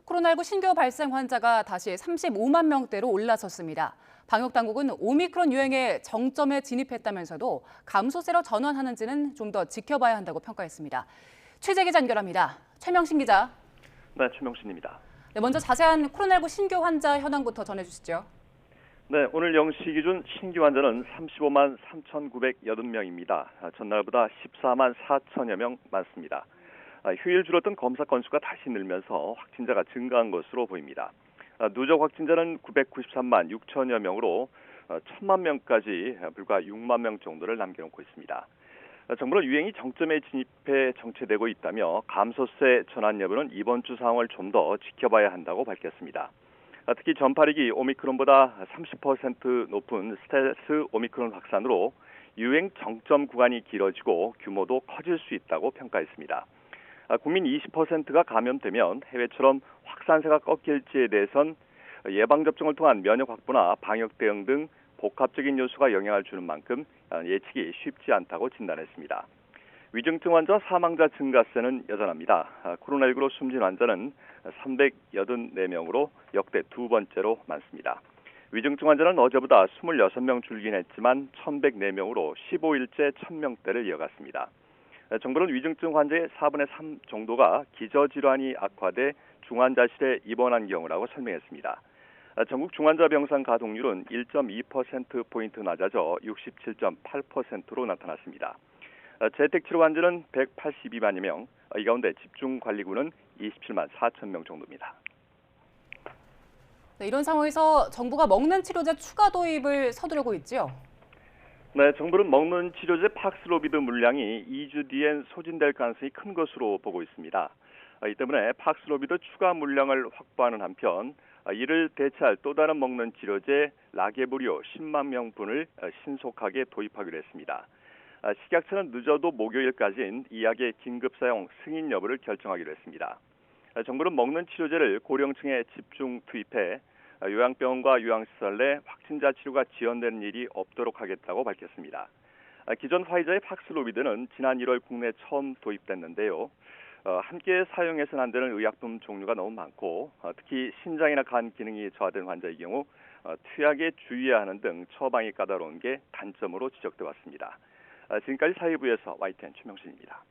코로나19 신규 발생 환자가 다시 35만 명대로 올라섰습니다. 방역당국은 오미크론 유행의 정점에 진입했다면서도 감소세로 전환하는지는 좀 더 지켜봐야 한다고 평가했습니다. 취재 기자 연결합니다. 최명신 기자. 네, 최명신입니다. 네, 먼저 자세한 코로나19 신규 환자 현황부터 전해주시죠. 네, 오늘 0시 기준 신규 환자는 35만 3,980명입니다. 전날보다 14만 4천여 명 많습니다. 휴일 줄었던 검사 건수가 다시 늘면서 확진자가 증가한 것으로 보입니다. 누적 확진자는 993만 6천여 명으로 1,000만 명까지 불과 6만 명 정도를 남겨놓고 있습니다. 정부는 유행이 정점에 진입해 정체되고 있다며 감소세 전환 여부는 이번 주 상황을 좀 더 지켜봐야 한다고 밝혔습니다. 특히 전파력이 오미크론보다 30% 높은 스텔스 오미크론 확산으로 유행 정점 구간이 길어지고 규모도 커질 수 있다고 평가했습니다. 국민 20%가 감염되면 해외처럼 확산세가 꺾일지에 대해선 예방접종을 통한 면역 확보나 방역 대응 등 복합적인 요소가 영향을 주는 만큼 예측이 쉽지 않다고 진단했습니다. 위중증 환자 사망자 증가세는 여전합니다. 코로나19로 숨진 환자는 384명으로 역대 두 번째로 많습니다. 위중증 환자는 어제보다 26명 줄긴 했지만 1,104명으로 15일째 1,000명대를 이어갔습니다. 정부는 위중증 환자의 4분의 3 정도가 기저질환이 악화돼 중환자실에 입원한 경우라고 설명했습니다. 전국 중환자 병상 가동률은 1.2%포인트 낮아져 67.8%로 나타났습니다. 재택치료 환자는 182만여 명, 이 가운데 집중관리군은 27만 4천 명 정도입니다. 네, 이런 상황에서 정부가 먹는 치료제 추가 도입을 서두르고 있죠? 네, 정부는 먹는 치료제 팍스로비드 물량이 2주 뒤엔 소진될 가능성이 큰 것으로 보고 있습니다. 이 때문에 팍스로비드 추가 물량을 확보하는 한편 이를 대체할 또 다른 먹는 치료제 라게브리오 10만 명분을 신속하게 도입하기로 했습니다. 식약처는 늦어도 목요일까지는 이 약의 긴급 사용 승인 여부를 결정하기로 했습니다. 정부는 먹는 치료제를 고령층에 집중 투입해 요양병원과 요양시설 내 확진자 치료가 지연되는 일이 없도록 하겠다고 밝혔습니다. 기존 화이자의 팍스로비드는 지난 1월 국내에 처음 도입됐는데요. 함께 사용해서는 안 되는 의약품 종류가 너무 많고 특히 신장이나 간 기능이 저하된 환자의 경우 투약에 주의해야 하는 등 처방이 까다로운 게 단점으로 지적돼 왔습니다. 지금까지 사회부에서 YTN 최명신입니다.